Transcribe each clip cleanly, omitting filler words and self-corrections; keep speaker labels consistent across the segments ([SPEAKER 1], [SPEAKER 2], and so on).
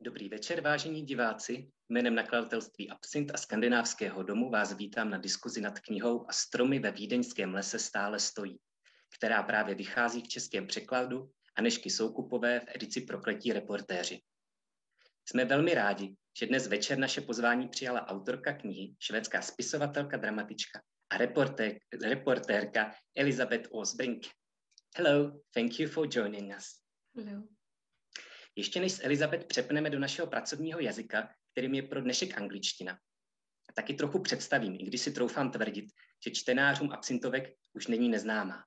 [SPEAKER 1] Dobrý večer, vážení diváci. Jménem nakladatelství Absint a Škandinávského domu vás vítám na diskuzi nad knihou A stromy ve Vídeňském lese stále stojí, která právě vychází v českém překladu Anežky Soukupové v edici Prokletí reportéři. Jsme velmi rádi, že dnes večer naše pozvání přijala autorka knihy, švédská spisovatelka, dramatička a reportérka Elisabeth Åsbrink. Hello, thank you for joining us.
[SPEAKER 2] Hello.
[SPEAKER 1] Ještě než s Elisabeth přepneme do našeho pracovního jazyka, kterým je pro dnešek angličtina, taky trochu představím, i když si troufám tvrdit, že čtenářům absintovek už není neznámá.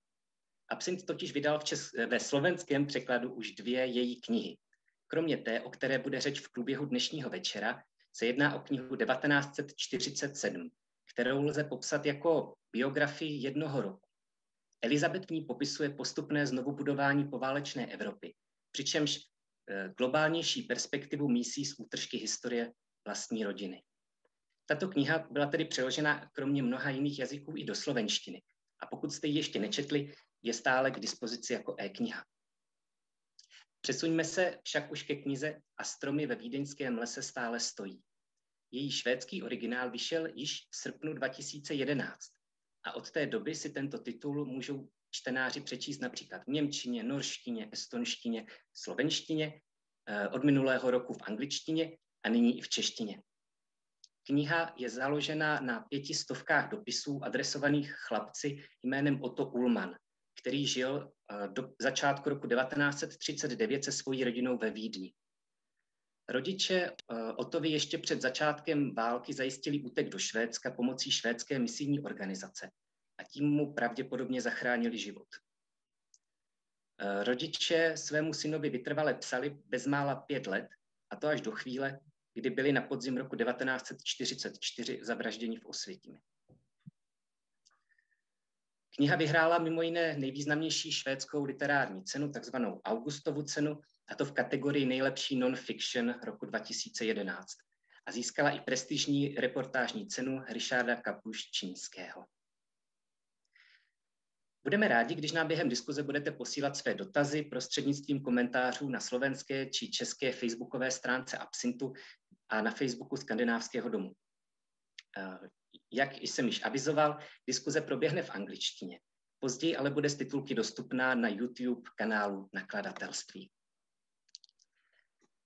[SPEAKER 1] Absint totiž vydal ve slovenském překladu už 2 její knihy. Kromě té, o které bude řeč v průběhu dnešního večera, se jedná o knihu 1947, kterou lze popsat jako biografii jednoho roku. Elisabeth v ní popisuje postupné znovubudování poválečné Evropy, přičemž globálnější perspektivu mísí z útržky historie vlastní rodiny. Tato kniha byla tedy přeložena kromě mnoha jiných jazyků i do slovenštiny a pokud jste ji ještě nečetli, je stále k dispozici jako e-kniha. Přesuňme se však už ke knize A stromy ve Vídeňském lese stále stojí. Její švédský originál vyšel již v srpnu 2011 a od té doby si tento titul můžou čtenáři přečíst například v němčině, norštině, estonštině, slovenštině, od minulého roku v angličtině a nyní i v češtině. Kniha je založena na 500 dopisů adresovaných chlapci jménem Otto Ullmann, který žil do začátku roku 1939 se svojí rodinou ve Vídni. Rodiče Ottovi ještě před začátkem války zajistili útek do Švédska pomocí švédské misijní organizace a tím mu pravděpodobně zachránili život. Rodiče svému synovi vytrvale psali bezmála 5 let, a to až do chvíle, kdy byli na podzim roku 1944 zavražděni v Osvětimi. Kniha vyhrála mimo jiné nejvýznamnější švédskou literární cenu, takzvanou Augustovu cenu, a to v kategorii nejlepší non-fiction roku 2011. A získala i prestižní reportážní cenu Richarda Kapuščínského. Budeme rádi, když nám během diskuze budete posílat své dotazy prostřednictvím komentářů na slovenské či české facebookové stránce Absintu a na Facebooku Škandinávského domu. Jak jsem již avizoval, diskuze proběhne v angličtině. Později ale bude z titulky dostupná na YouTube kanálu nakladatelství.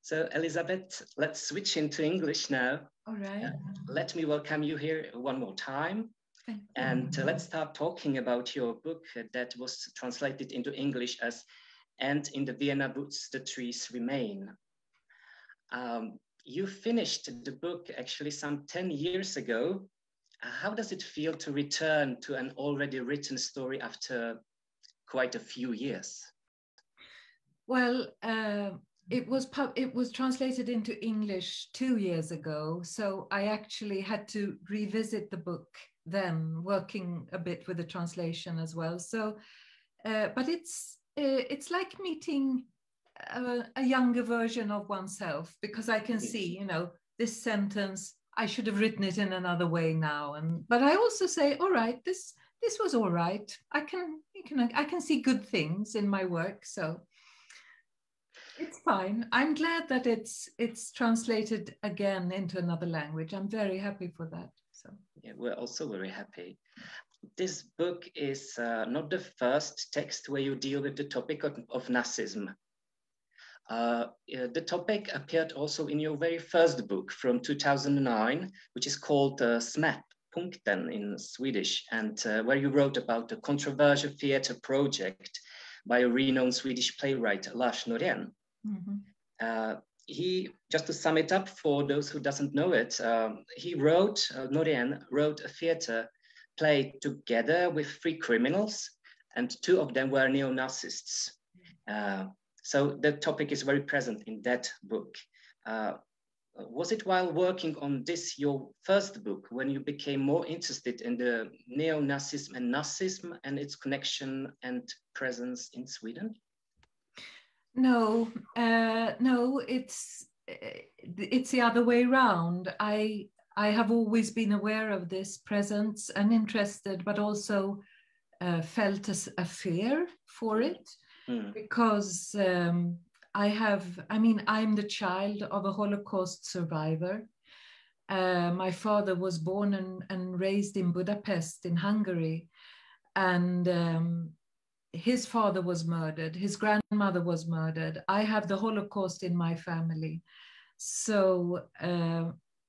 [SPEAKER 1] So Elisabeth, let's switch into English now.
[SPEAKER 2] All right.
[SPEAKER 1] Let me welcome you here one more time. And let's start talking about your book that was translated into English as And in the Vienna Woods the Trees Remain. You finished the book actually some 10 years ago. How does it feel to return to an already written story after quite a few years?
[SPEAKER 2] Well, it was translated into English 2 years ago, so I actually had to revisit the book then, working a bit with the translation as well. So, but it's like meeting a younger version of oneself, because I can see, you know, this sentence, I should have written it in another way now. But I also say, all right, this was all right. I can see good things in my work, so it's fine. I'm glad that it's translated again into another language. I'm very happy for that. So
[SPEAKER 1] yeah, we're also very happy. This book is not the first text where you deal with the topic of Nazism. The topic appeared also in your very first book from 2009, which is called Punkten in Swedish, and where you wrote about the controversial theatre project by a renowned Swedish playwright, Lars Norén.
[SPEAKER 2] Mm-hmm.
[SPEAKER 1] Just to sum it up for those who doesn't know it, Norén wrote a theatre play together with 3 criminals, and 2 of them were neo-Nazists. So the topic is very present in that book. Was it while working on this, your first book, when you became more interested in the neo-Nazism and Nazism and its connection and presence in Sweden?
[SPEAKER 2] No, it's the other way around. I have always been aware of this presence and interested, but also felt a fear for it, because I'm the child of a Holocaust survivor. My father was born and raised in Budapest in Hungary, and his father was murdered. His grandmother was murdered. I have the Holocaust in my family. So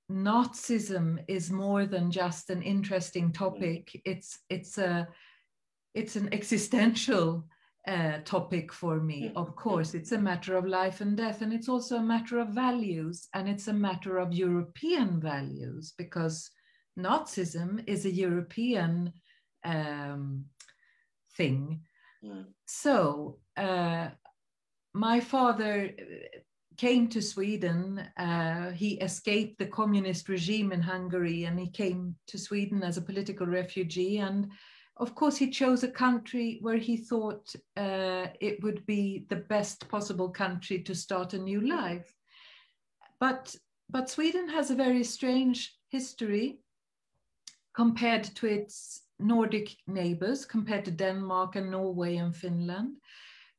[SPEAKER 2] Nazism is more than just an interesting topic. It's an existential topic for me. Of course, it's a matter of life and death, and it's also a matter of values, and it's a matter of European values, because Nazism is a European thing. So my father came to Sweden. He escaped the communist regime in Hungary, and he came to Sweden as a political refugee. And of course, he chose a country where he thought it would be the best possible country to start a new life. But Sweden has a very strange history compared to its Nordic neighbors, compared to Denmark and Norway and Finland,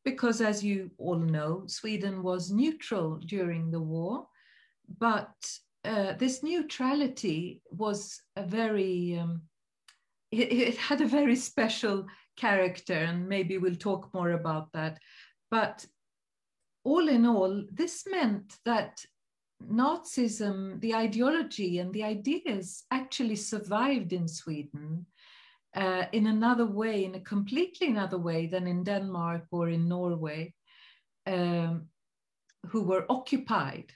[SPEAKER 2] because as you all know, Sweden was neutral during the war, but this neutrality was a very, it had a very special character, and maybe we'll talk more about that. But all in all, this meant that Nazism, the ideology and the ideas actually survived in Sweden in another way, in a completely another way than in Denmark or in Norway, who were occupied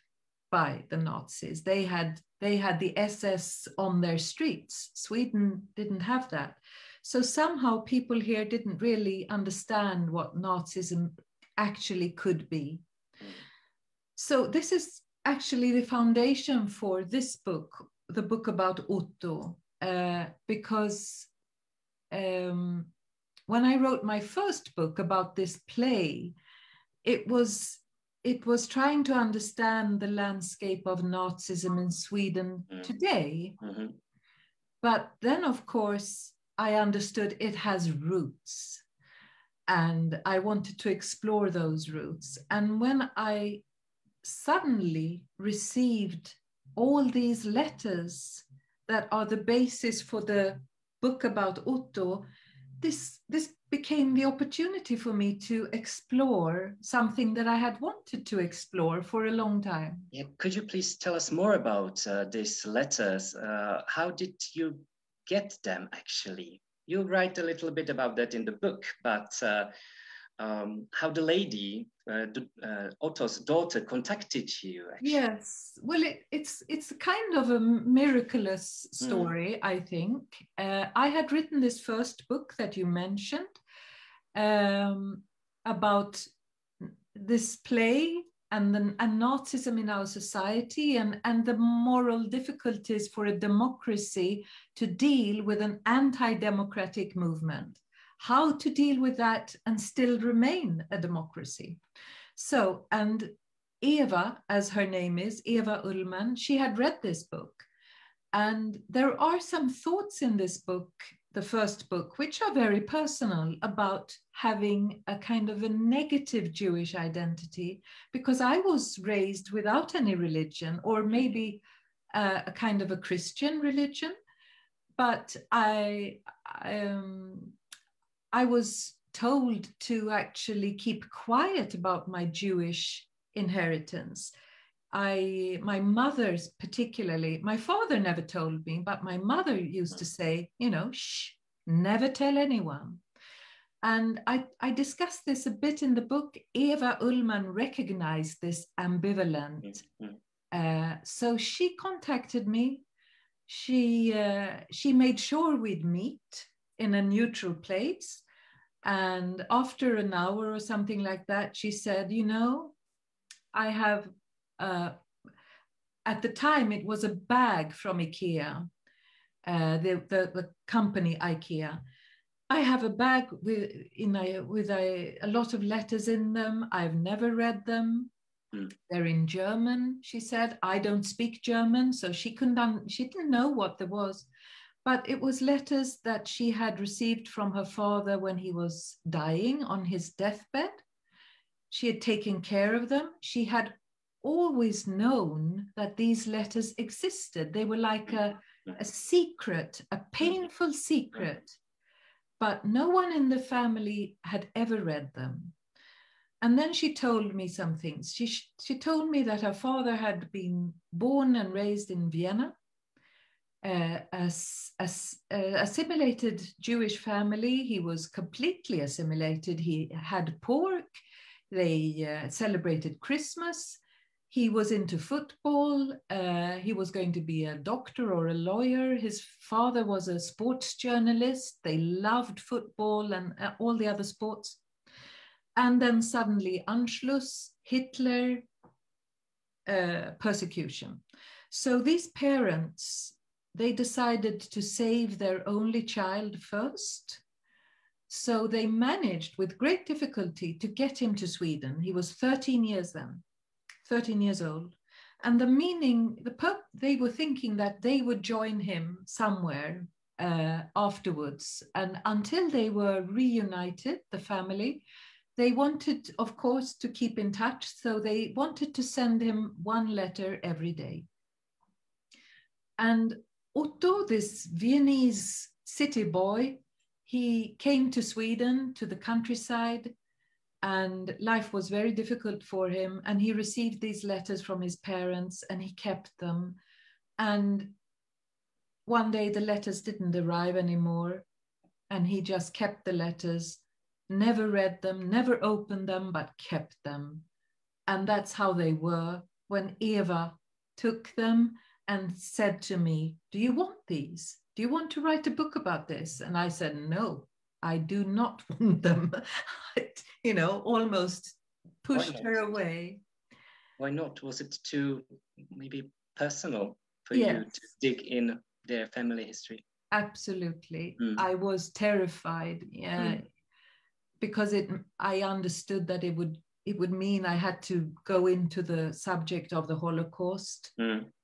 [SPEAKER 2] by the Nazis. They had the SS on their streets. Sweden didn't have that. So somehow people here didn't really understand what Nazism actually could be. So this is actually the foundation for this book, the book about Otto, because when I wrote my first book about this play, it was trying to understand the landscape of Nazism in Sweden today. But then, of course, I understood it has roots, and I wanted to explore those roots. And when I suddenly received all these letters that are the basis for the book about Otto, this became the opportunity for me to explore something that I had wanted to explore for a long time.
[SPEAKER 1] Yeah, could you please tell us more about these letters? How did you get them, actually? You write a little bit about that in the book, but how the lady, Otto's daughter, contacted you, actually.
[SPEAKER 2] Yes, well, it's kind of a miraculous story, I think. I had written this first book that you mentioned about this play and Nazism in our society, and the moral difficulties for a democracy to deal with an anti-democratic movement. How to deal with that and still remain a democracy. So, and Eva, as her name is, Eva Ullman, she had read this book. And there are some thoughts in this book, the first book, which are very personal, about having a kind of a negative Jewish identity, because I was raised without any religion, or maybe a kind of a Christian religion. But I was told to actually keep quiet about my Jewish inheritance. My mother's particularly, my father never told me, but my mother used to say, shh, never tell anyone. And I discussed this a bit in the book. Eva Ullman recognized this ambivalent. So she contacted me. She made sure we'd meet in a neutral place. And after an hour or something like that, she said, I have, at the time it was a bag from IKEA, the company IKEA. I have a bag with a lot of letters in them. I've never read them. They're in German, she said. I don't speak German, so she didn't know what there was. But it was letters that she had received from her father when he was dying on his deathbed. she had taken care of them. She had always known that these letters existed. They were like a secret, a painful secret, but no one in the family had ever read them. And then she told me some things. She told me that her father had been born and raised in Vienna, assimilated Jewish family. He was completely assimilated. He had pork. They celebrated Christmas. He was into football. He was going to be a doctor or a lawyer. His father was a sports journalist. They loved football and all the other sports. And then suddenly Anschluss, Hitler, persecution. So these parents, they decided to save their only child first. So they managed with great difficulty to get him to Sweden. He was 13 years then, 13 years old. And the meaning, they were thinking that they would join him somewhere afterwards. And until they were reunited, the family, they wanted, of course, to keep in touch. So they wanted to send him one letter every day. And Otto, this Viennese city boy, he came to Sweden, to the countryside, and life was very difficult for him. And he received these letters from his parents and he kept them. And one day the letters didn't arrive anymore. And he just kept the letters, never read them, never opened them, but kept them. And that's how they were when Eva took them and said to me, "Do you want these? Do you want to write a book about this?" And I said, "No, I do not want them." You know, almost pushed her away.
[SPEAKER 1] Why not? Was it too maybe personal for
[SPEAKER 2] Yes.
[SPEAKER 1] you to dig in their family history?
[SPEAKER 2] Absolutely. I was terrified, because I understood that it would mean I had to go into the subject of the Holocaust.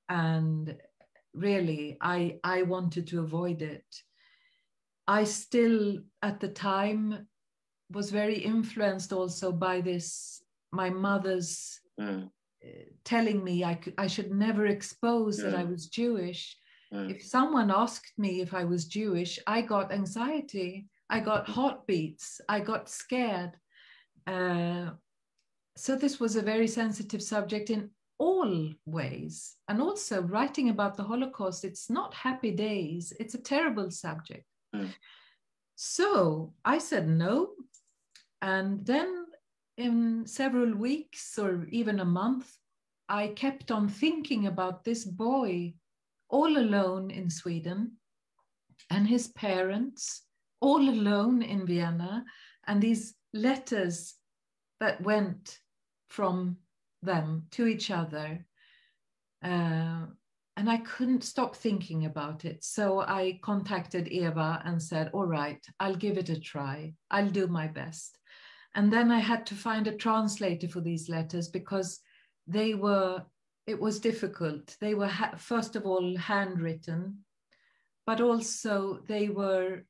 [SPEAKER 2] And really, I wanted to avoid it. I still, at the time, was very influenced also by this, my mother's telling me I should never expose that I was Jewish. If someone asked me if I was Jewish, I got anxiety, I got heartbeats, I got scared. So this was a very sensitive subject in all ways. And also writing about the Holocaust, it's not happy days, it's a terrible subject. So I said no. And then in several weeks or even a month, I kept on thinking about this boy all alone in Sweden and his parents all alone in Vienna, and these letters that went from them to each other. And I couldn't stop thinking about it. So I contacted Eva and said, all right, I'll give it a try. I'll do my best. And then I had to find a translator for these letters because it was difficult. They were, first of all, handwritten, but also they were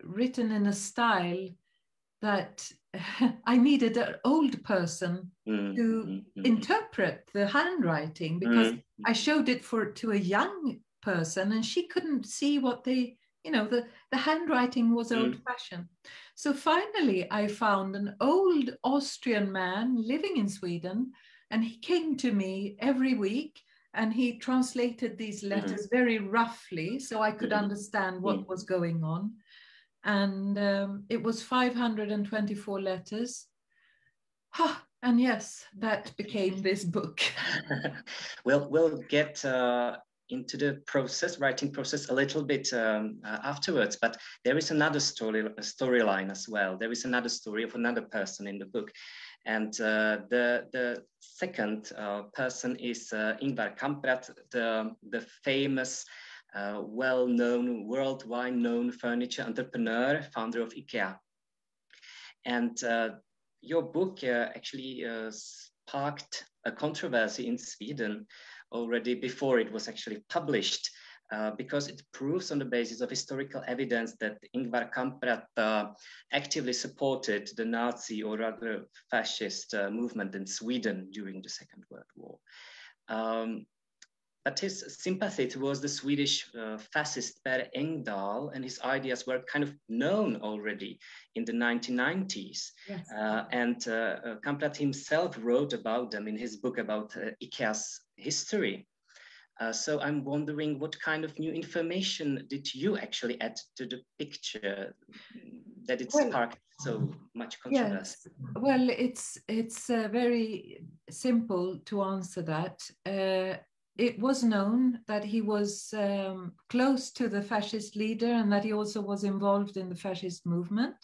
[SPEAKER 2] written in a style that I needed an old person to interpret the handwriting, because I showed it to a young person and she couldn't see what the handwriting was old-fashioned. So finally I found an old Austrian man living in Sweden, and he came to me every week and he translated these letters very roughly so I could understand what was going on. And it was 524 letters. And yes, that became this book.
[SPEAKER 1] We'll get into the writing process a little bit afterwards, but there is another storyline as well. There is another story of another person in the book. And the second person is Ingvara Kamprada, the famous, well-known, worldwide known furniture entrepreneur, founder of IKEA. And your book actually sparked a controversy in Sweden already before it was actually published. because it proves on the basis of historical evidence that Ingvara Kamprada actively supported the Nazi or rather fascist movement in Sweden during the Second World War. But his sympathy towards the Swedish fascist Per Engdahl and his ideas were kind of known already in the 1990s.
[SPEAKER 2] Yes.
[SPEAKER 1] And Kamprad himself wrote about them in his book about IKEA's history. So I'm wondering, what kind of new information did you actually add to the picture that it sparked so much controversy?
[SPEAKER 2] Yes. Well, it's very simple to answer that. It was known that he was close to the fascist leader and that he also was involved in the fascist movement.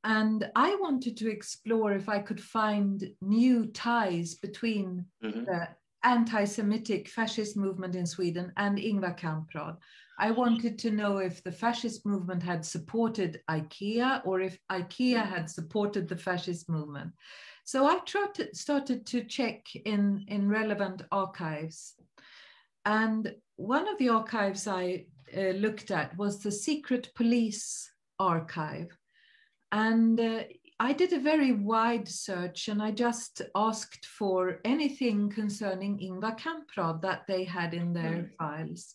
[SPEAKER 2] And I wanted to explore if I could find new ties between the anti-Semitic fascist movement in Sweden and Ingvar Kamprad. I wanted to know if the fascist movement had supported IKEA or if IKEA had supported the fascist movement. So I started to check in relevant archives. And one of the archives I looked at was the secret police archive. And I did a very wide search and I just asked for anything concerning Ingvar Kamprad that they had in their files.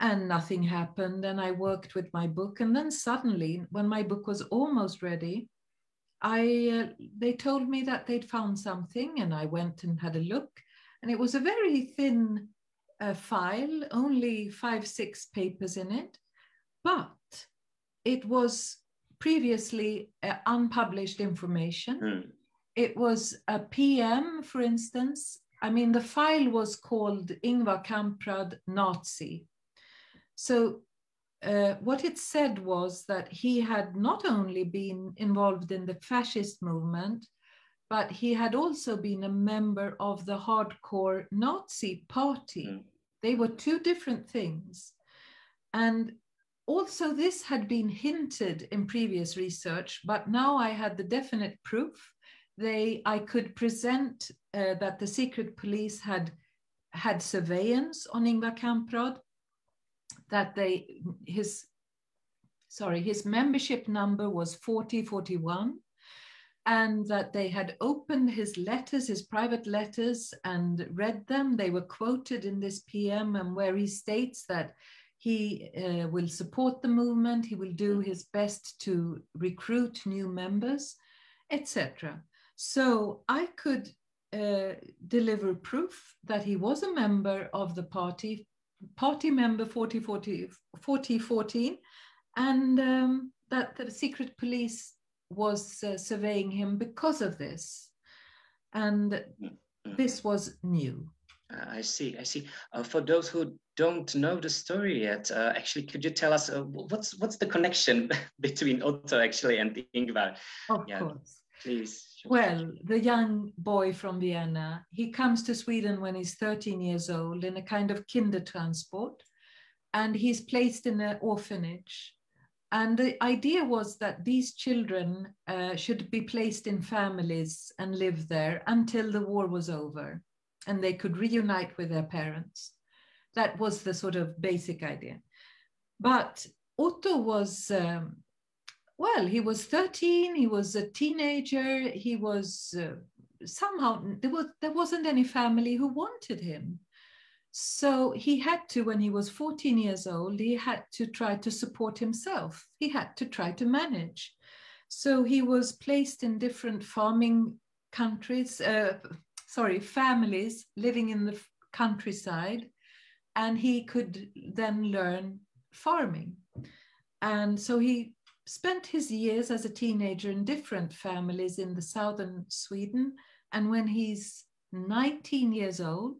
[SPEAKER 2] And nothing happened. And I worked with my book. And then suddenly, when my book was almost ready, they told me that they'd found something, and I went and had a look. And it was a very thin file, only 5-6 papers in it, but it was previously unpublished information. It was a PM, for instance. I mean, the file was called Ingvar Kamprad Nazi. So what it said was that he had not only been involved in the fascist movement, but he had also been a member of the hardcore Nazi party. They were two different things. And also this had been hinted in previous research, but now I had the definite proof. I could present that the secret police had surveillance on Ingvar Kamprad, that his membership number was 4041, and that they had opened his letters, his private letters, and read them. They were quoted in this PM, and where he states that he will support the movement, he will do his best to recruit new members, etc. So I could deliver proof that he was a member of the party member 4014, and that the secret police was surveying him because of this. And this was new.
[SPEAKER 1] I see. For those who don't know the story yet, actually, could you tell us what's the connection between Otto actually and Ingvar?
[SPEAKER 2] Of course.
[SPEAKER 1] Please.
[SPEAKER 2] Well, the young boy from Vienna, he comes to Sweden when he's 13 years old in a kind of kindertransport, and he's placed in an orphanage. And the idea was that these children should be placed in families and live there until the war was over and they could reunite with their parents. That was the sort of basic idea. But Otto was, he was 13, he was a teenager, he was somehow, there wasn't any family who wanted him. So he had to, when he was 14 years old, he had to try to support himself. He had to try to manage. So he was placed in different families living in the countryside, and he could then learn farming. And so he spent his years as a teenager in different families in the southern Sweden. And when he's 19 years old,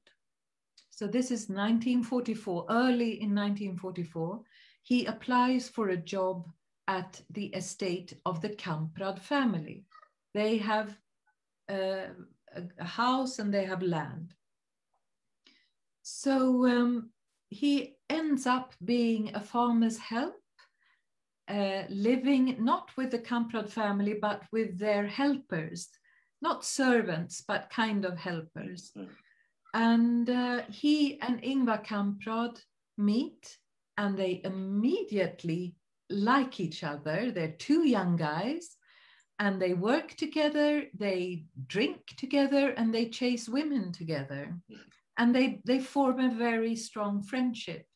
[SPEAKER 2] so this is 1944, early in 1944, he applies for a job at the estate of the Kamprad family. They have a house and they have land. So he ends up being a farmer's help, living not with the Kamprad family, but with their helpers, not servants, but kind of helpers. And he and Ingvar Kamprad meet and they immediately like each other. They're two young guys and they work together, they drink together, and they chase women together. And they form a very strong friendship.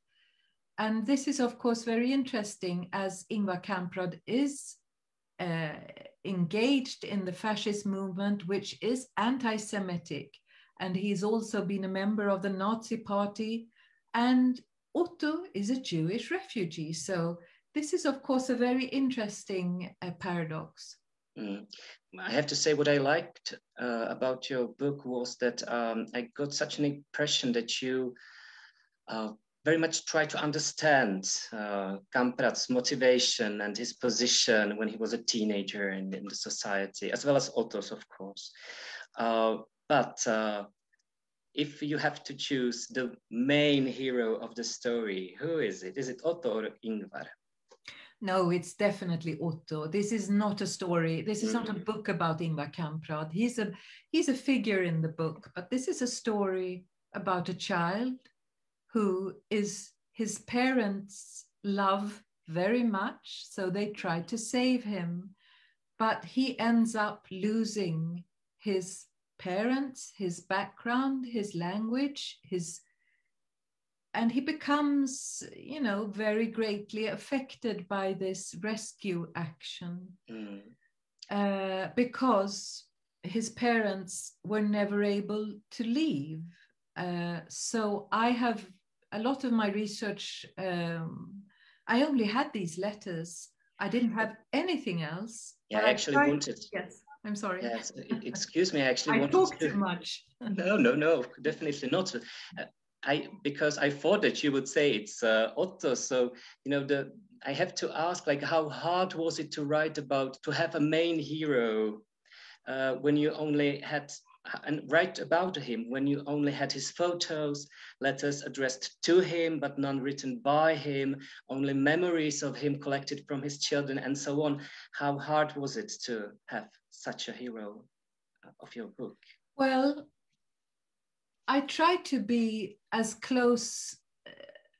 [SPEAKER 2] And this is, of course, very interesting as Ingvara Kamprada is engaged in the fascist movement, which is anti-Semitic. And he's also been a member of the Nazi party. And Otto is a Jewish refugee. So this is, of course, a very interesting paradox.
[SPEAKER 1] I have to say what I liked about your book was that I got such an impression that you very much try to understand Kamprada's motivation and his position when he was a teenager in the society, as well as Otto's, of course. But if you have to choose the main hero of the story, who is it? Is it Otto or Ingvar?
[SPEAKER 2] No, it's definitely Otto. This is not a story. This is not a book about Ingvara Kamprada. He's a figure in the book, but this is a story about a child who is his parents love very much, so they try to save him, but he ends up losing his parents, his background, his language, and he becomes, very greatly affected by this rescue action because his parents were never able to leave. So I have a lot of my research, I only had these letters. I didn't have anything else.
[SPEAKER 1] Yeah, I actually wanted.
[SPEAKER 2] Yes, I'm sorry.
[SPEAKER 1] Yes, excuse me, I actually wanted
[SPEAKER 2] talk too much.
[SPEAKER 1] No, definitely not. Because I thought that you would say it's Otto. So, I have to ask, like, how hard was it to have a main hero when you only had, and write about him, when you only had his photos, letters addressed to him, but none written by him, only memories of him collected from his children and so on. How hard was it to have such a hero of your book?
[SPEAKER 2] Well, I try to be as close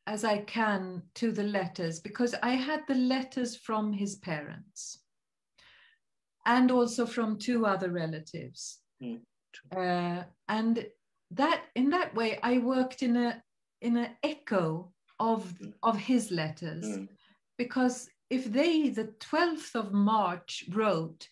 [SPEAKER 2] as I can to the letters because I had the letters from his parents and also from two other relatives. And that in that way, I worked in an echo of his letters because if they, the 12th of March, wrote,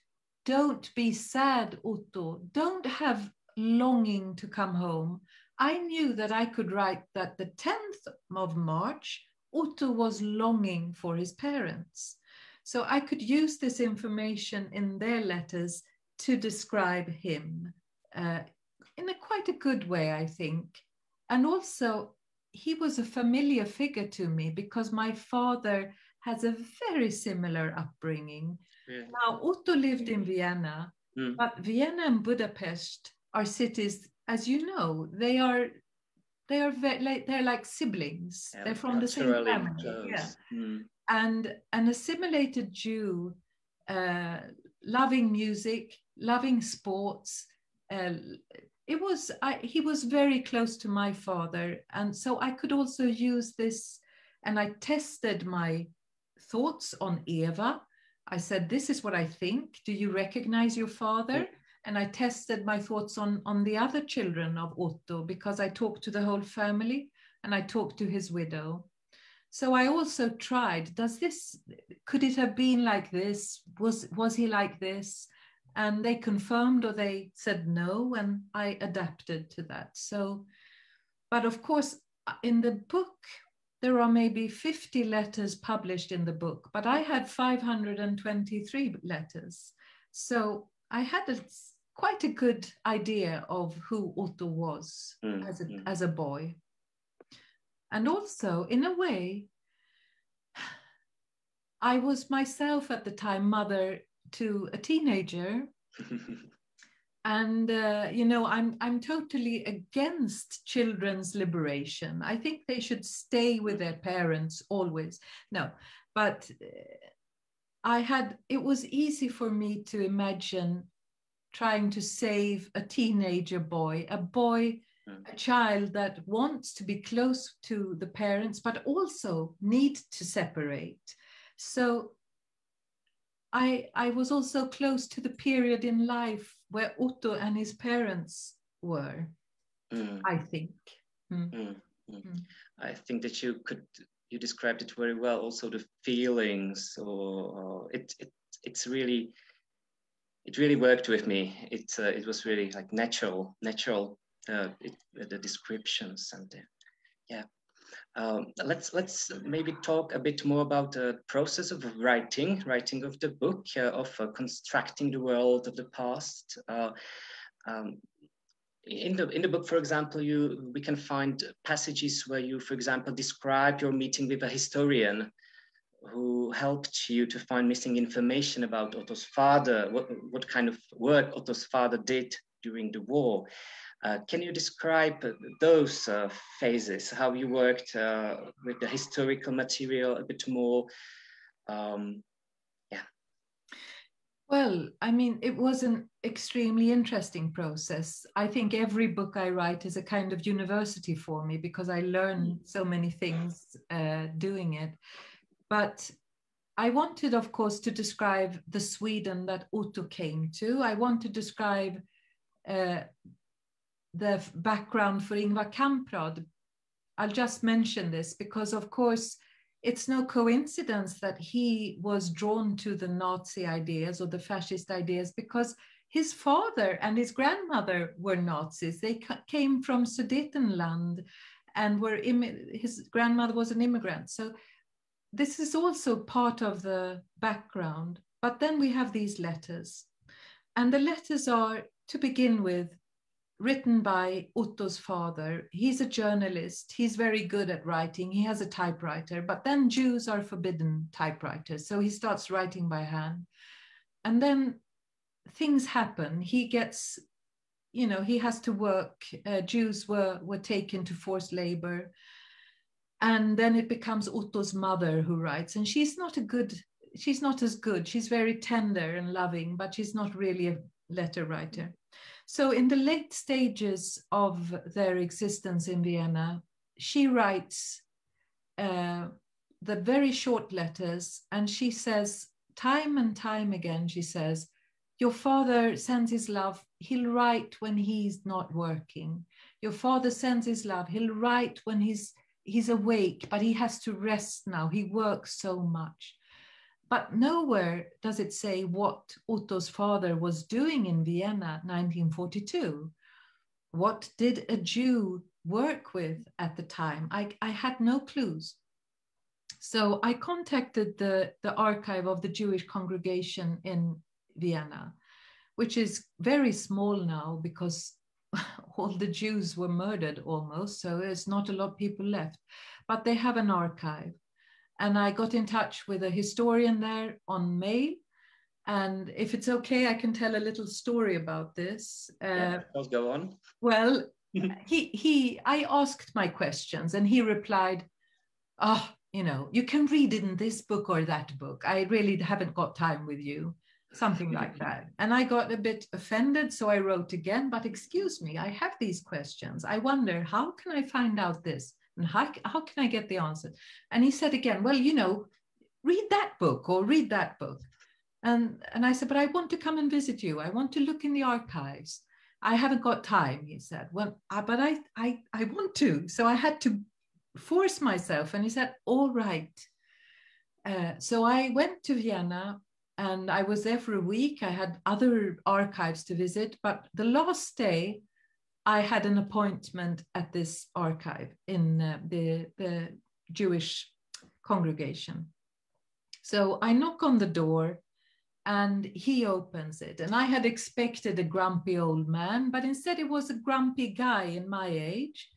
[SPEAKER 2] "Don't be sad, Otto, don't have longing to come home," I knew that I could write that the 10th of March, Otto was longing for his parents. So I could use this information in their letters to describe him in quite a good way, I think. And also, he was a familiar figure to me because my father has a very similar upbringing. Yeah. Now, Otto lived in Vienna, but Vienna and Budapest are cities, as you know, they're like siblings. Yeah, they're from the same family. Yeah. And an assimilated Jew, loving music, loving sports. He was very close to my father, and so I could also use this. And I tested my thoughts on Eva. I said, "This is what I think. Do you recognize your father?" And I tested my thoughts on the other children of Otto because I talked to the whole family and I talked to his widow. So I also tried, could it have been like this? Was he like this? And they confirmed or they said no, and I adapted to that. So, but of course, in the book, there are maybe 50 letters published in the book, but I had 523 letters. So I had quite a good idea of who Otto was as a boy. And also, in a way, I was myself at the time mother to a teenager. And, I'm totally against children's liberation. I think they should stay with their parents always. No, but it was easy for me to imagine trying to save a teenager boy, a boy a child that wants to be close to the parents, but also need to separate. So I was also close to the period in life where Otto and his parents were, I think.
[SPEAKER 1] I think that you described it very well. Also the feelings, or it really worked with me. It was really like natural. The descriptions and let's maybe talk a bit more about the process of writing of the book, of constructing the world of the past. In the book, for example, we can find passages where you, for example, describe your meeting with a historian who helped you to find missing information about Otto's father, what kind of work Otto's father did during the war. Can you describe those phases, how you worked with the historical material a bit more?
[SPEAKER 2] Well, I mean, it was an extremely interesting process. I think every book I write is a kind of university for me because I learn so many things doing it. But I wanted, of course, to describe the Sweden that Otto came to. I want to describe the background for Ingvara Kamprada. I'll just mention this because, of course, it's no coincidence that he was drawn to the Nazi ideas or the fascist ideas because his father and his grandmother were Nazis. They came from Sudetenland and his grandmother was an immigrant. So this is also part of the background. But then we have these letters. And the letters are, to begin with, written by Otto's father. He's a journalist. He's very good at writing. He has a typewriter, but then Jews are forbidden typewriters. So he starts writing by hand. And then things happen. He gets, he has to work. Jews were taken to forced labor. And then it becomes Otto's mother who writes. And she's not as good. She's very tender and loving, but she's not really a letter writer. So in the late stages of their existence in Vienna, she writes the very short letters, and she says time and time again, she says, your father sends his love, he'll write when he's not working. Your father sends his love, he'll write when he's awake, but he has to rest now, he works so much. But nowhere does it say what Otto's father was doing in Vienna 1942. What did a Jew work with at the time? I had no clues. So I contacted the archive of the Jewish congregation in Vienna, which is very small now because all the Jews were murdered almost, so there's not a lot of people left. But they have an archive. And I got in touch with a historian there on mail. And if it's okay, I can tell a little story about this.
[SPEAKER 1] Let's go on.
[SPEAKER 2] Well, I asked my questions and he replied, you can read it in this book or that book. I really haven't got time with you. Something like that. And I got a bit offended. So I wrote again, but excuse me, I have these questions. I wonder, how can I find out this? And how can I get the answer? And he said again, well, read that book or read that book. And I said, but I want to come and visit you. I want to look in the archives. I haven't got time, he said. Well, but I want to. So I had to force myself. And he said, all right. So I went to Vienna and I was there for a week. I had other archives to visit. But the last day, I had an appointment at this archive in the Jewish congregation. So I knock on the door and he opens it. And I had expected a grumpy old man, but instead it was a grumpy guy in my age.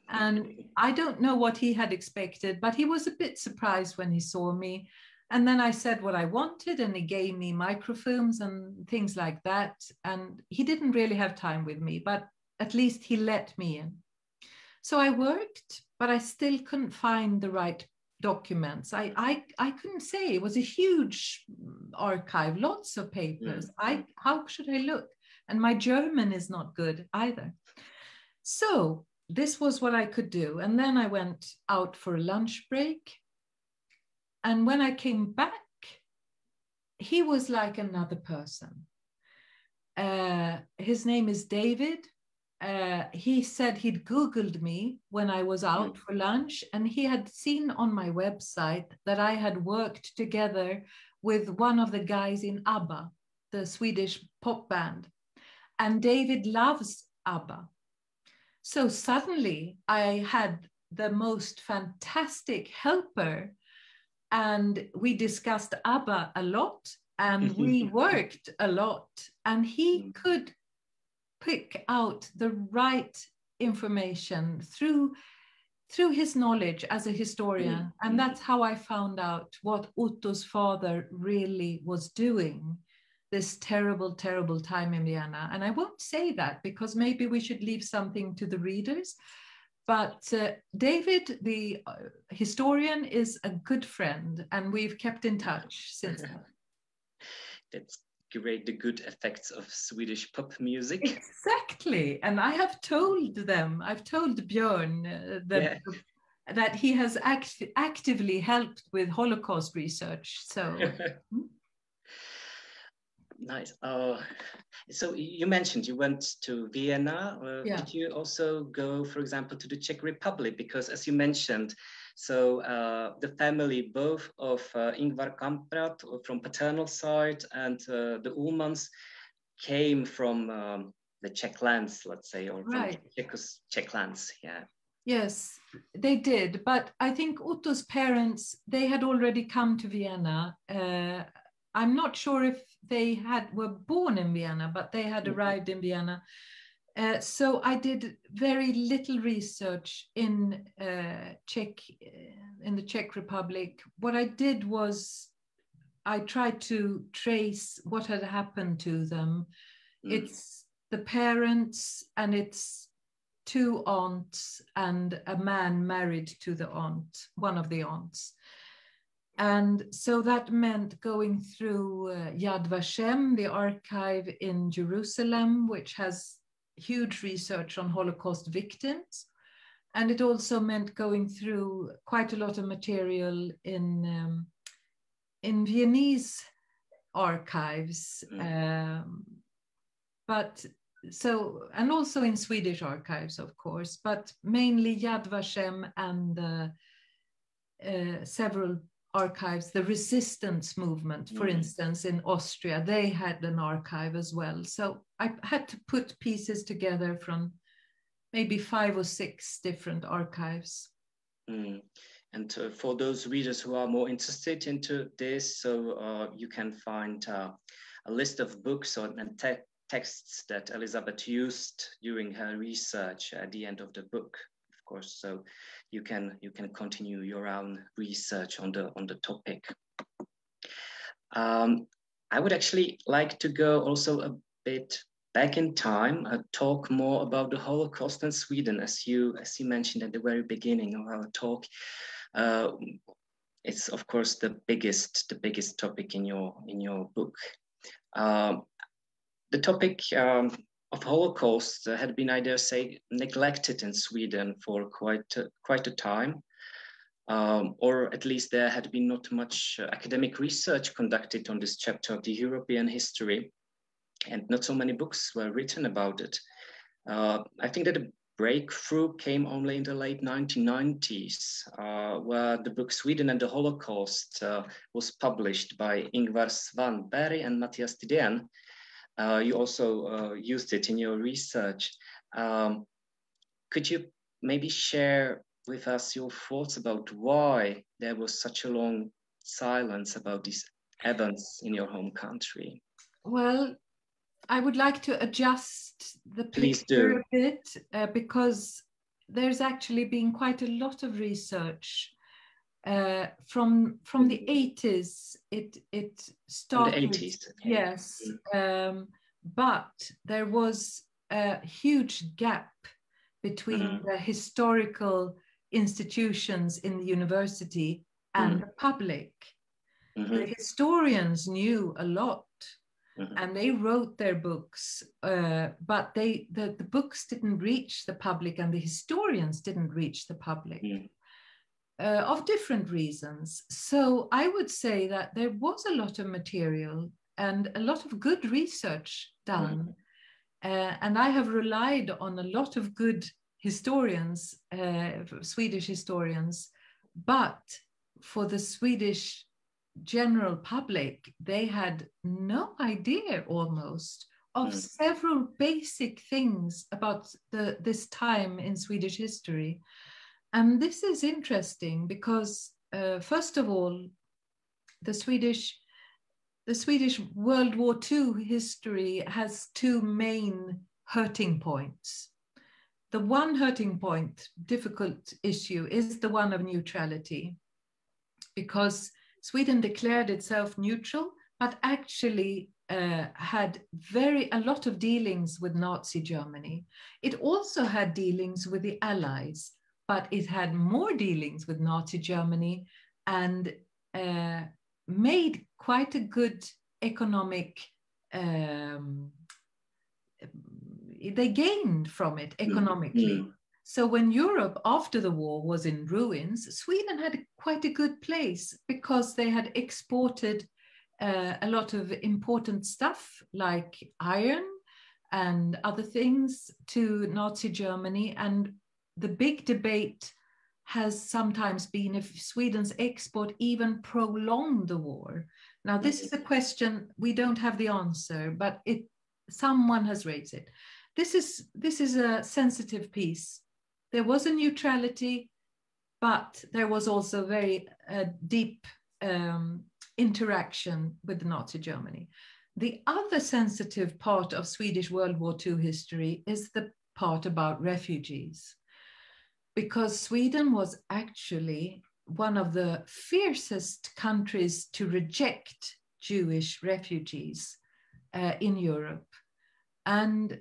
[SPEAKER 2] And I don't know what he had expected, but he was a bit surprised when he saw me. And then I said what I wanted and he gave me microphones and things like that. And he didn't really have time with me, but at least he let me in. So I worked, but I still couldn't find the right documents. I couldn't say. It was a huge archive, lots of papers. How should I look? And my German is not good either. So this was what I could do. And then I went out for a lunch break. And when I came back, he was like another person. His name is David. He said he'd Googled me when I was out for lunch, and he had seen on my website that I had worked together with one of the guys in ABBA, the Swedish pop band. And David loves ABBA. So suddenly I had the most fantastic helper, and we discussed ABBA a lot, and we worked a lot, and he could pick out the right information through his knowledge as a historian. And that's how I found out what Otto's father really was doing this terrible, terrible time in Vienna. And I won't say that because maybe we should leave something to the readers. But David, the historian, is a good friend, and we've kept in touch since then.
[SPEAKER 1] That's great, the good effects of Swedish pop music.
[SPEAKER 2] Exactly. And I have told them, I've told Björn that he has actively helped with Holocaust research. So
[SPEAKER 1] nice. So you mentioned you went to Vienna. Did you also go, for example, to the Czech Republic? Because as you mentioned, so the family, both of Ingvara Kamprada from paternal side and the Ullmans came from the Czech lands, let's say, or from Czech lands,
[SPEAKER 2] Yes, they did. But I think Otto's parents, they had already come to Vienna. I'm not sure if they were born in Vienna, but they had arrived in Vienna. So I did very little research in the Czech Republic. What I did was I tried to trace what had happened to them. It's the parents and it's two aunts and a man married to the aunt, one of the aunts. And so that meant going through Yad Vashem, the archive in Jerusalem, which has huge research on Holocaust victims. And it also meant going through quite a lot of material in Viennese archives, and also in Swedish archives, of course, but mainly Yad Vashem and several archives. The resistance movement, for instance, in Austria, they had an archive as well. So I had to put pieces together from maybe 5 or 6 different archives.
[SPEAKER 1] And for those readers who are more interested into this, so you can find a list of books and texts that Elisabeth used during her research at the end of the book, of course. So you can continue your own research on the topic. I would actually like to go also a bit back in time, talk more about the Holocaust and Sweden, as you mentioned at the very beginning of our talk. It's of course the biggest topic in your book. The topic of Holocaust had been, I dare say, neglected in Sweden for quite a time, or at least there had been not much academic research conducted on this chapter of the European history, and not so many books were written about it. I think that the breakthrough came only in the late 1990s, where the book Sweden and the Holocaust was published by Ingvar Svanberg and Mattias Tidén. You also used it in your research. Could you maybe share with us your thoughts about why there was such a long silence about these events in your home country?
[SPEAKER 2] Well, I would like to adjust the picture a bit because there's actually been quite a lot of research from the 80s. It started.
[SPEAKER 1] From the 80s. Okay.
[SPEAKER 2] Yes, but there was a huge gap between the historical institutions in the university and the public. The historians knew a lot, and they wrote their books, but the books didn't reach the public, and the historians didn't reach the public of different reasons. So I would say that there was a lot of material and a lot of good research done. And I have relied on a lot of good historians, Swedish historians, but for the Swedish general public, they had no idea almost of several basic things about this time in Swedish history. And this is interesting because, first of all, the Swedish World War II history has two main hurting points. The one hurting point, difficult issue, is the one of neutrality, because Sweden declared itself neutral, but actually had a lot of dealings with Nazi Germany. It also had dealings with the Allies, but it had more dealings with Nazi Germany and made quite a good economic, they gained from it economically. So when Europe after the war was in ruins, Sweden had quite a good place because they had exported a lot of important stuff like iron and other things to Nazi Germany. And the big debate has sometimes been if Sweden's export even prolonged the war. Now, this is a question we don't have the answer, but someone has raised it. This is a sensitive piece. There was a neutrality, but there was also very deep interaction with Nazi Germany. The other sensitive part of Swedish World War II history is the part about refugees, because Sweden was actually one of the fiercest countries to reject Jewish refugees in Europe. And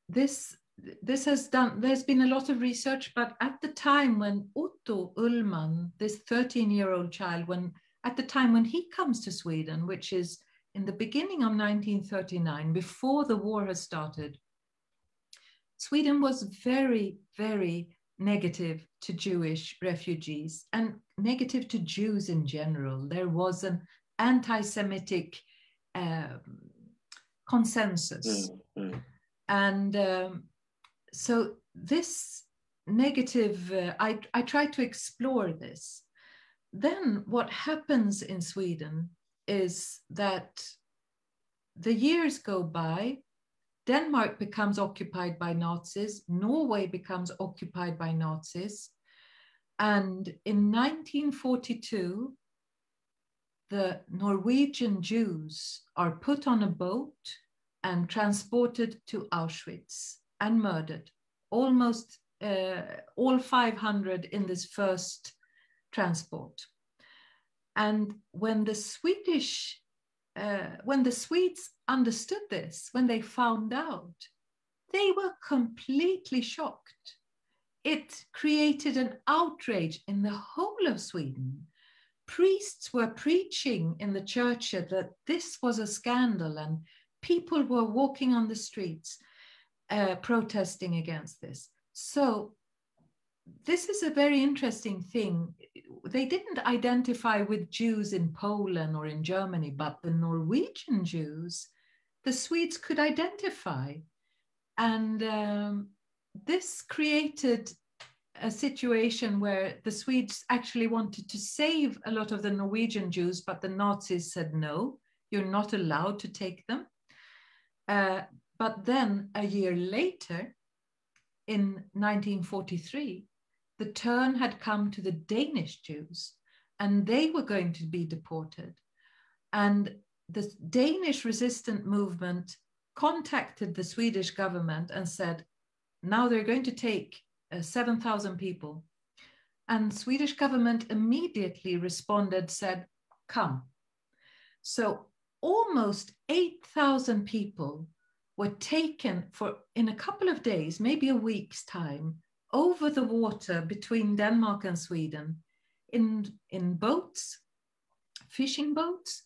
[SPEAKER 2] there's been a lot of research, but at the time when Otto Ullman, this 13-year-old child, at the time when he comes to Sweden, which is in the beginning of 1939, before the war has started, Sweden was very, very negative to Jewish refugees and negative to Jews in general. There was an anti-Semitic consensus. And so this negative, I tried to explore this. Then what happens in Sweden is that the years go by, Denmark becomes occupied by Nazis, Norway becomes occupied by Nazis, and in 1942, the Norwegian Jews are put on a boat and transported to Auschwitz and murdered. Almost all 500 in this first transport. And when the Swedes understood this, when they found out, they were completely shocked. It created an outrage in the whole of Sweden. Priests were preaching in the churches that this was a scandal, and people were walking on the streets protesting against this. So this is a very interesting thing. They didn't identify with Jews in Poland or in Germany, but the Norwegian Jews, the Swedes could identify. And this created a situation where the Swedes actually wanted to save a lot of the Norwegian Jews, but the Nazis said, no, you're not allowed to take them. But then a year later, in 1943, the turn had come to the Danish Jews, and they were going to be deported. And the Danish resistance movement contacted the Swedish government and said, now they're going to take 7,000 people. And Swedish government immediately responded, said, come. So almost 8,000 people were taken in a couple of days, maybe a week's time, over the water between Denmark and Sweden in boats, fishing boats,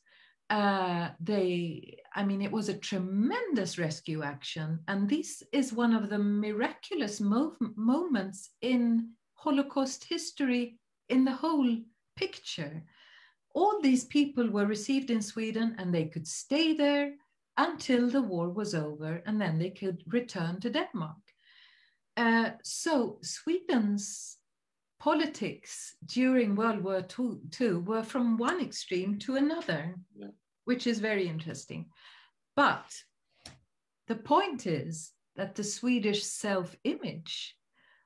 [SPEAKER 2] it was a tremendous rescue action. And this is one of the miraculous moments in Holocaust history in the whole picture. All these people were received in Sweden and they could stay there until the war was over, and then they could return to Denmark. So Sweden's politics during World War II were from one extreme to another, which is very interesting. But the point is that the Swedish self-image,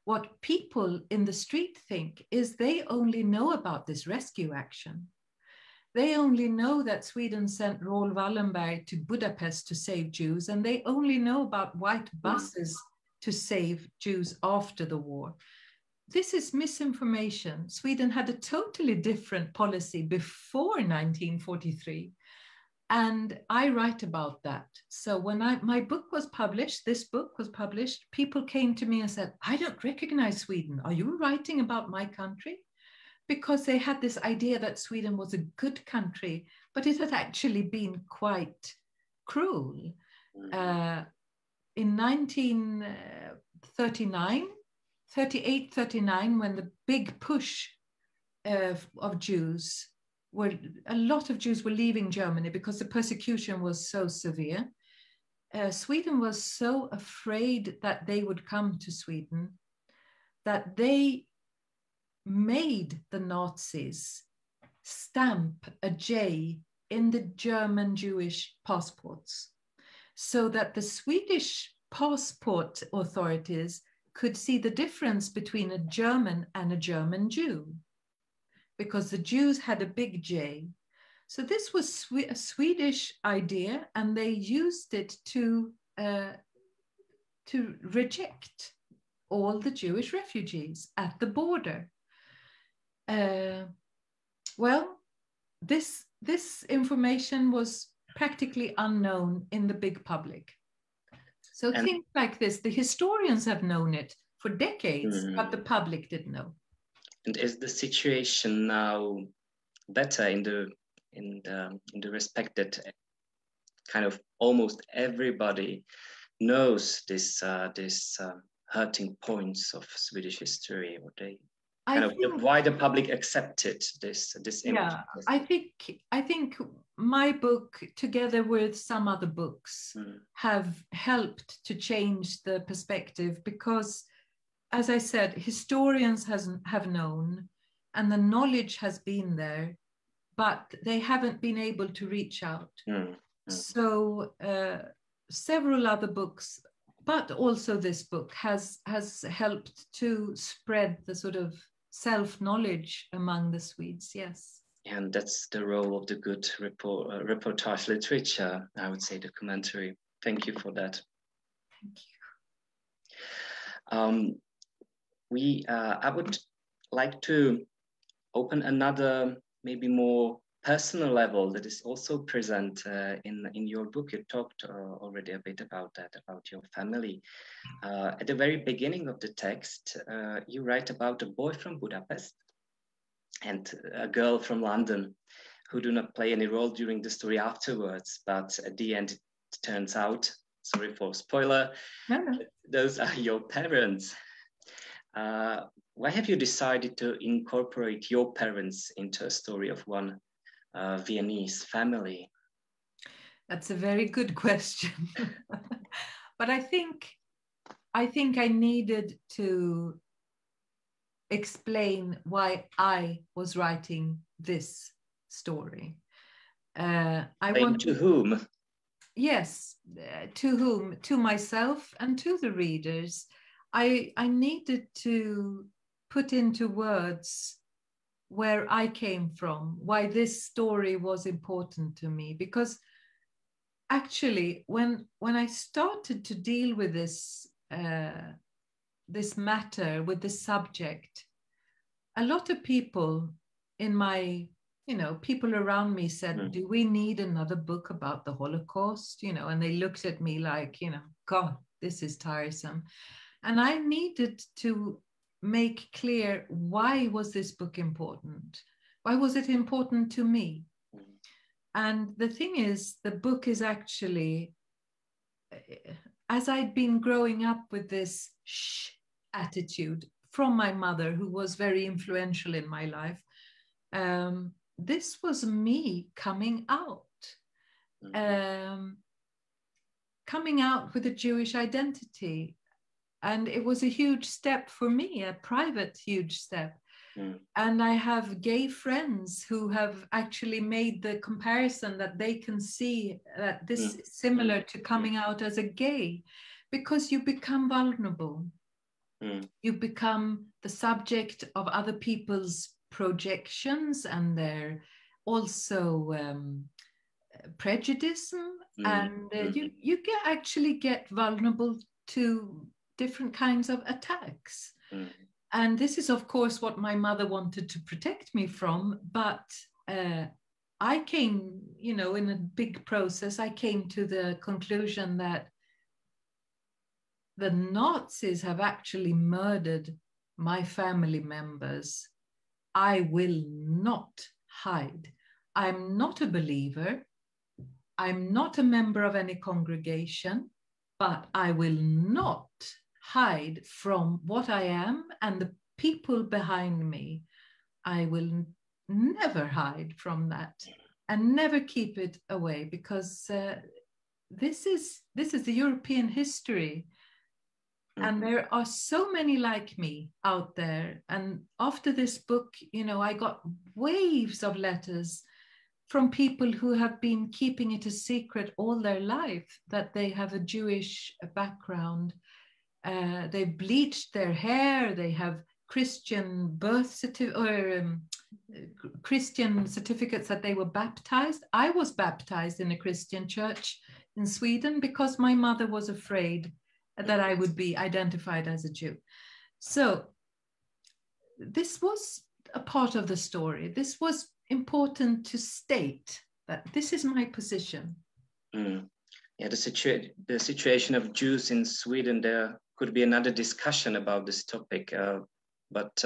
[SPEAKER 2] what people in the street think, is they only know about this rescue action. They only know that Sweden sent Raoul Wallenberg to Budapest to save Jews, and they only know about white buses to save Jews after the war. This is misinformation. Sweden had a totally different policy before 1943. And I write about that. So when my book was published, this book was published, people came to me and said, I don't recognize Sweden. Are you writing about my country? Because they had this idea that Sweden was a good country, but it had actually been quite cruel. In 1938, 39, when the big push of Jews, a lot of Jews were leaving Germany because the persecution was so severe. Sweden was so afraid that they would come to Sweden that they made the Nazis stamp a J in the German Jewish passports, so that the Swedish passport authorities could see the difference between a German and a German Jew, because the Jews had a big J. So this was a Swedish idea, and they used it to reject all the Jewish refugees at the border. Well, this information was practically unknown in the big public. So things like this, the historians have known it for decades, but the public didn't know.
[SPEAKER 1] And is the situation now better in the respect that kind of almost everybody knows this hurting points of Swedish history, or they the wider public accepted this image?
[SPEAKER 2] Yeah, I think my book, together with some other books, have helped to change the perspective, because, as I said, historians have known, and the knowledge has been there, but they haven't been able to reach out. So several other books, but also this book has helped to spread the sort of self-knowledge among the Swedes, yes.
[SPEAKER 1] And that's the role of the good reportage literature, I would say, documentary. Thank you for that.
[SPEAKER 2] Thank
[SPEAKER 1] you. I would like to open another, maybe more personal level that is also present in your book. You talked already a bit about that, about your family. At the very beginning of the text, you write about a boy from Budapest and a girl from London who do not play any role during the story afterwards, but at the end it turns out, sorry for spoiler, those are your parents. Why have you decided to incorporate your parents into a story of one Viennese family?
[SPEAKER 2] That's a very good question. But I think I needed to explain why I was writing this story.
[SPEAKER 1] To whom?
[SPEAKER 2] Yes, to whom? To myself and to the readers. I needed to put into words where I came from, why this story was important to me. Because actually, when I started to deal with this matter, with this subject, a lot of people in my, people around me said, do we need another book about the Holocaust? And they looked at me like, God, this is tiresome. And I needed to make clear, why was this book important? Why was it important to me? And the thing is, the book is actually, as I'd been growing up with this shh attitude from my mother, who was very influential in my life, this was me coming out. Coming out with a Jewish identity. And it was a huge step for me, a private huge step. And I have gay friends who have actually made the comparison that they can see that this is similar to coming out as a gay, because you become vulnerable. You become the subject of other people's projections and their also prejudice, and you actually get vulnerable to different kinds of attacks. And this is, of course, what my mother wanted to protect me from. But I came, in a big process, I came to the conclusion that the Nazis have actually murdered my family members. I will not hide. I'm not a believer. I'm not a member of any congregation, but I will not hide from what I am and the people behind me. I will never hide from that and never keep it away, because this is the European history. And there are so many like me out there. And after this book, I got waves of letters from people who have been keeping it a secret all their life, that they have a Jewish background. They bleached their hair, they have Christian birth Christian certificates that they were baptized. I was baptized in a Christian church in Sweden because my mother was afraid that I would be identified as a Jew. So this was a part of the story. This was important to state that this is my position.
[SPEAKER 1] Yeah, the situation of Jews in Sweden, there could be another discussion about this topic, but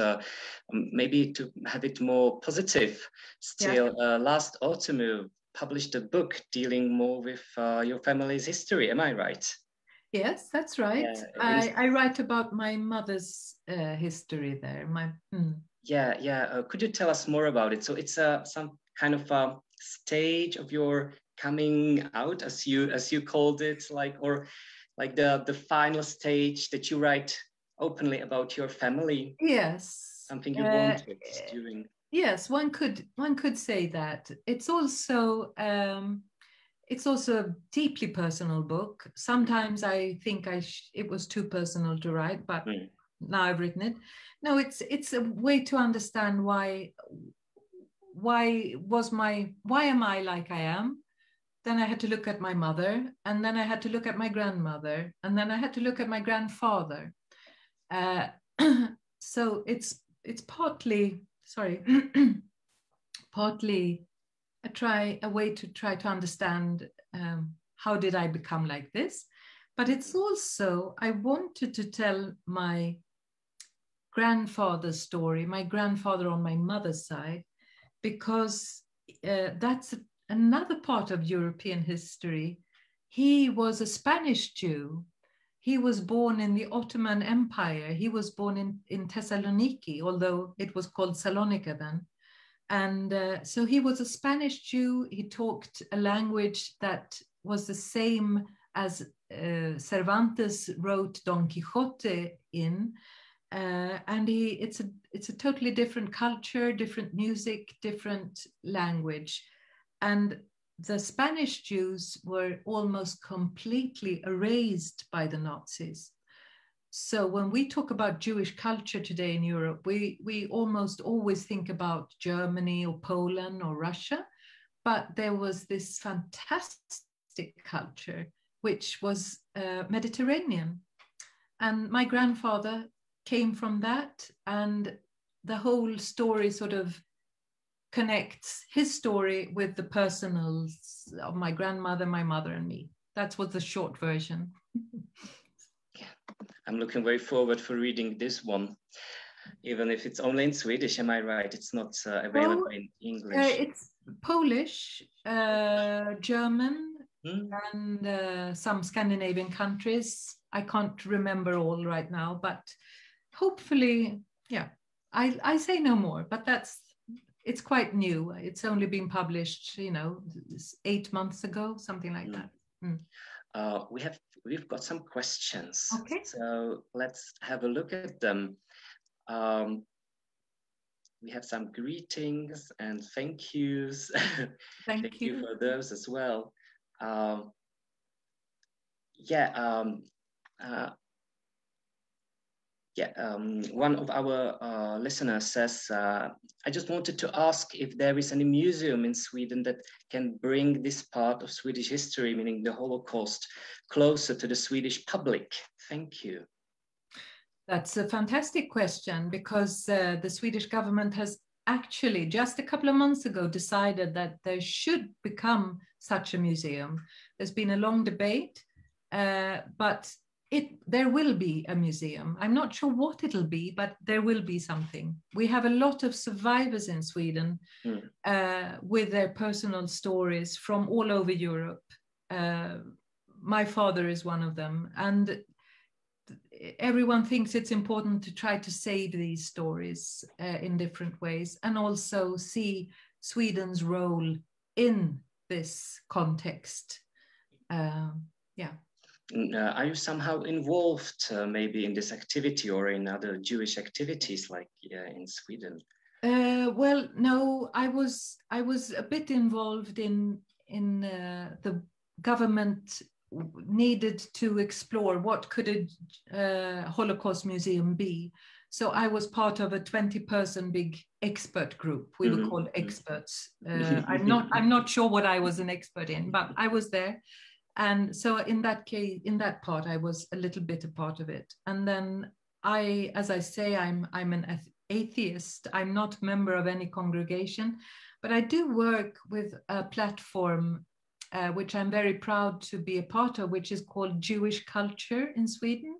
[SPEAKER 1] maybe to have it more positive, still, last autumn you published a book dealing more with your family's history, am I right?
[SPEAKER 2] Yes, that's right. Yeah, I write about my mother's history there.
[SPEAKER 1] Could you tell us more about it? So it's some kind of a stage of your coming out, as you called it, or the final stage that you write openly about your family.
[SPEAKER 2] Yes,
[SPEAKER 1] something you wanted during.
[SPEAKER 2] Yes, one could say that. It's also a deeply personal book. Sometimes I think it was too personal to write, but now I've written it. No, it's a way to understand why am I like I am. Then I had to look at my mother, and then I had to look at my grandmother, and then I had to look at my grandfather. So it's partly partly a way to try to understand how did I become like this. But it's also, I wanted to tell my grandfather's story, my grandfather on my mother's side, because that's another part of European history. He was a Spanish Jew. He was born in the Ottoman Empire. He was born in Thessaloniki, although it was called Salonika then. And so he was a Spanish Jew. He talked a language that was the same as Cervantes wrote Don Quixote in. And it's a totally different culture, different music, different language. And the Spanish Jews were almost completely erased by the Nazis. So when we talk about Jewish culture today in Europe, we almost always think about Germany or Poland or Russia, but there was this fantastic culture, which was Mediterranean. And my grandfather came from that, and the whole story sort of connects his story with the personals of my grandmother, my mother, and me. That was the short version.
[SPEAKER 1] I'm looking very forward for reading this one, even if it's only in Swedish. Am I right? It's not available in English.
[SPEAKER 2] Polish, German, and some Scandinavian countries. I can't remember all right now, but hopefully, yeah, I say no more, but it's quite new. It's only been published, 8 months ago, something like that.
[SPEAKER 1] We've got some questions.
[SPEAKER 2] Okay.
[SPEAKER 1] So let's have a look at them. We have some greetings and thank yous. Thank you for those as well. One of our listeners says, I just wanted to ask if there is any museum in Sweden that can bring this part of Swedish history, meaning the Holocaust, closer to the Swedish public. Thank you.
[SPEAKER 2] That's a fantastic question, because the Swedish government has actually just a couple of months ago decided that there should become such a museum. There's been a long debate, but there will be a museum. I'm not sure what it'll be, but there will be something. We have a lot of survivors in Sweden with their personal stories from all over Europe. My father is one of them, and everyone thinks it's important to try to save these stories in different ways, and also see Sweden's role in this context.
[SPEAKER 1] Are you somehow involved maybe in this activity or in other Jewish activities like in Sweden?
[SPEAKER 2] Well, no, I was a bit involved in the government needed to explore what could a Holocaust museum be. So I was part of a 20-person big expert group. We were called experts. I'm not sure what I was an expert in, but I was there. And so in that case, in that part, I was a little bit a part of it. And then as I say, I'm an atheist. I'm not a member of any congregation, but I do work with a platform which I'm very proud to be a part of, which is called Jewish Culture in Sweden.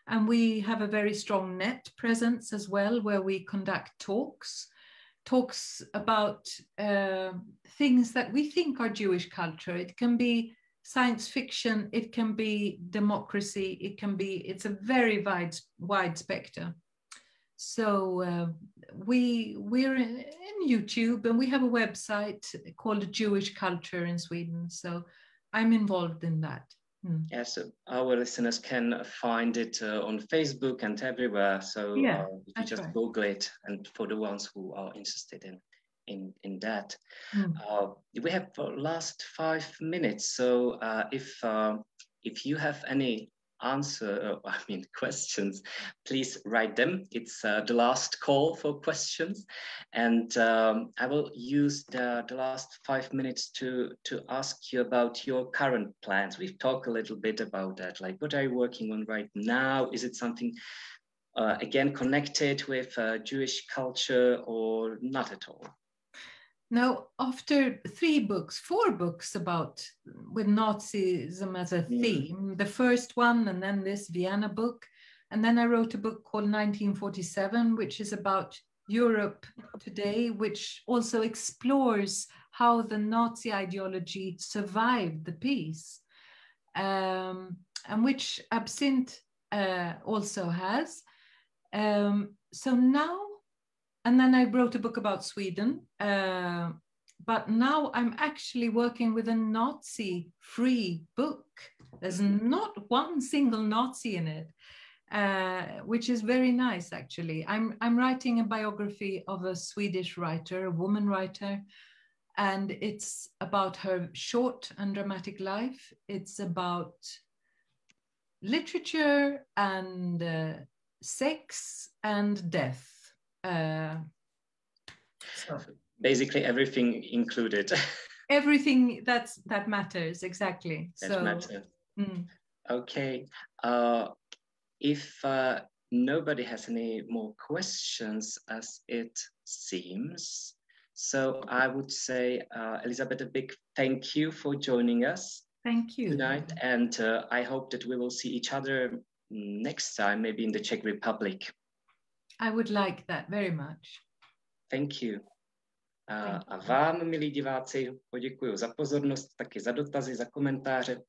[SPEAKER 2] And we have a very strong net presence as well, where we conduct talks about things that we think are Jewish culture. It can be science fiction, it can be democracy, it's a very wide spectrum. So we're in YouTube, and we have a website called Jewish Culture in Sweden. So I'm involved in that.
[SPEAKER 1] Yes, so our listeners can find it on Facebook and everywhere. So if you just Google it, and for the ones who are interested in that. We have the last 5 minutes. So if you have any questions, please write them. It's the last call for questions. And I will use the last 5 minutes to ask you about your current plans. We've talked a little bit about that, like what are you working on right now? Is it something, again, connected with Jewish culture or not at all?
[SPEAKER 2] Now, after 4 books with Nazism as a theme, the first one, and then this Vienna book, and then I wrote a book called 1947, which is about Europe today, which also explores how the Nazi ideology survived the peace, and which Absinthe also has. So now, and then I wrote a book about Sweden, but now I'm actually working with a Nazi-free book. There's not one single Nazi in it, which is very nice, actually. I'm writing a biography of a Swedish writer, a woman writer, and it's about her short and dramatic life. It's about literature and sex and death. So
[SPEAKER 1] basically everything included.
[SPEAKER 2] Everything that matters, exactly.
[SPEAKER 1] Okay. If nobody has any more questions, as it seems, so I would say, Elisabeth, a big thank you for joining us.
[SPEAKER 2] Thank you.
[SPEAKER 1] Tonight, and I hope that we will see each other next time, maybe in the Czech Republic.
[SPEAKER 2] I would like that very much.
[SPEAKER 1] Thank you. A vám, milí diváci, poděkuji za pozornost, taky za dotazy, za komentáře.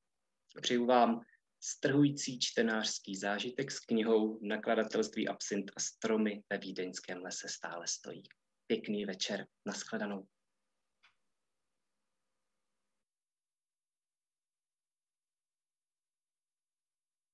[SPEAKER 1] Přeju vám strhující čtenářský zážitek s knihou v nakladatelství Absint a stromy ve vídeňském lese stále stojí. Pěkný večer, nashledanou.